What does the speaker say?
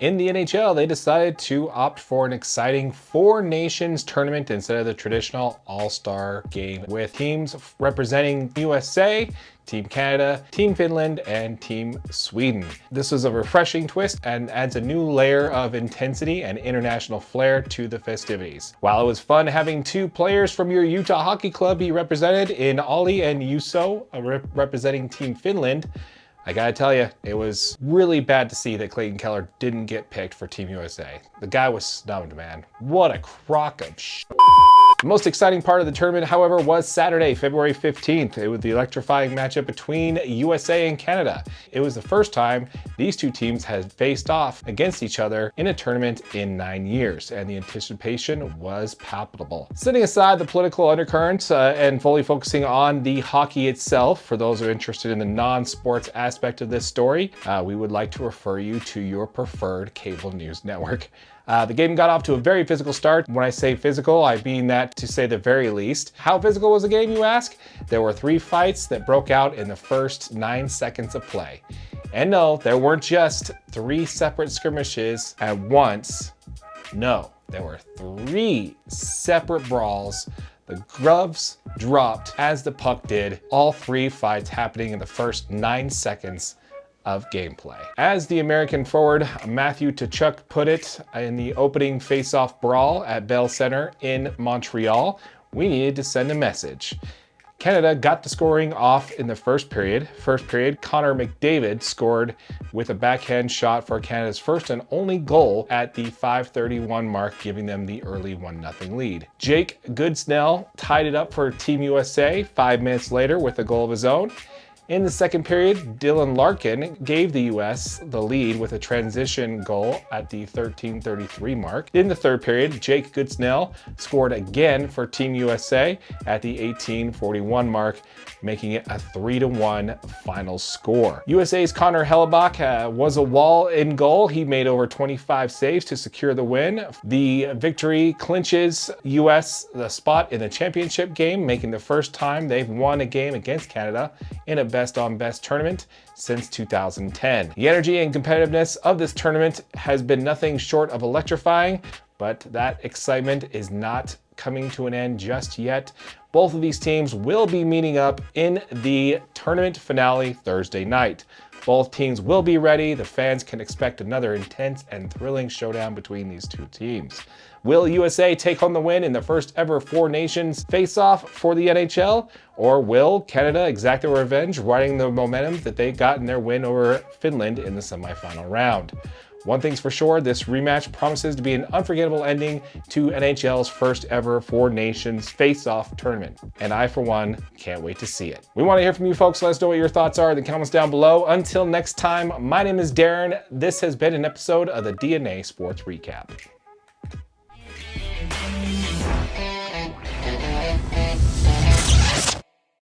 In the NHL, they decided to opt for an exciting Four Nations tournament instead of the traditional All-Star game with teams representing USA, Team Canada, Team Finland, and Team Sweden. This was a refreshing twist and adds a new layer of intensity and international flair to the festivities. While it was fun having two players from your Utah Hockey Club be represented in Olli and Juuso representing Team Finland, I gotta tell you, it was really bad to see that Clayton Keller didn't get picked for Team USA. The guy was snubbed, man. What a crock of shit. The most exciting part of the tournament, however, was Saturday, February 15th. It was the electrifying matchup between USA and Canada. It was the first time these two teams had faced off against each other in a tournament in 9 years, and the anticipation was palpable. Setting aside the political undercurrents and fully focusing on the hockey itself, for those who are interested in the non-sports aspect of this story, we would like to refer you to your preferred cable news network. The game got off to a very physical start. When I say physical, I mean that to say the very least. How physical was the game, you ask? There were 3 fights that broke out in the first 9 seconds of play. And no, there weren't just 3 separate skirmishes at once. No, there were 3 separate brawls. The gloves dropped as the puck did. All 3 fights happening in the first 9 seconds of gameplay. As the American forward Matthew Tkachuk put it in the opening face-off brawl at Bell Center in Montreal, we needed to send a message. Canada got the scoring off in the first period. First period, Connor McDavid scored with a backhand shot for Canada's first and only goal at the 5:31 mark, giving them the early 1-0 lead. Jake Guentzel tied it up for Team USA 5 minutes later with a goal of his own. In the second period, Dylan Larkin gave the US the lead with a transition goal at the 13:33 mark. In the third period, Jake Guentzel scored again for Team USA at the 18:41 mark, making it a 3-1 final score. USA's Connor Hellebuyck was a wall in goal. He made over 25 saves to secure the win. The victory clinches US the spot in the championship game, making the first time they've won a game against Canada in a best-on-best tournament since 2010. The energy and competitiveness of this tournament has been nothing short of electrifying, but that excitement is not coming to an end just yet. Both of these teams will be meeting up in the tournament finale Thursday night. Both teams will be ready. The fans can expect another intense and thrilling showdown between these two teams. Will USA take home the win in the first ever Four Nations face-off for the NHL? Or will Canada exact their revenge, riding the momentum that they got in their win over Finland in the semifinal round? One thing's for sure, this rematch promises to be an unforgettable ending to NHL's first ever Four Nations face-off tournament. And I, for one, can't wait to see it. We want to hear from you folks. Let us know what your thoughts are in the comments down below. Until next time, my name is Darren. This has been an episode of the DNA Sports Recap.